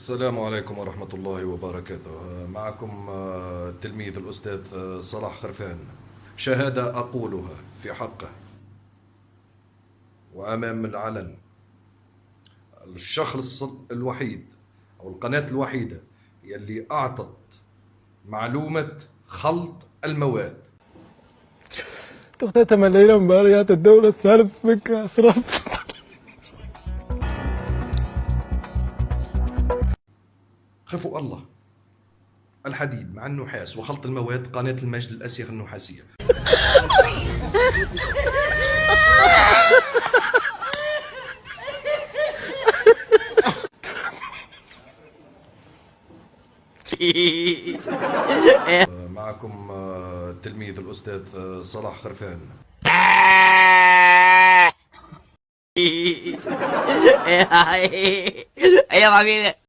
السلام عليكم ورحمة الله وبركاته. معكم التلميذ الأستاذ صلاح خرفان. شهادة أقولها في حقه وأمام العلن. الشخص الوحيد أو القناة الوحيدة يلي أعطت معلومة خلط المواد. تختتم الليلة مباريات الدور الثالث من كأس رابطة. خافوا الله. الحديد مع النحاس وخلط المواد، قناة المجد الأسيغ النحاسية. معكم التلميذ الأستاذ صلاح خرفان. Ayo, Mami.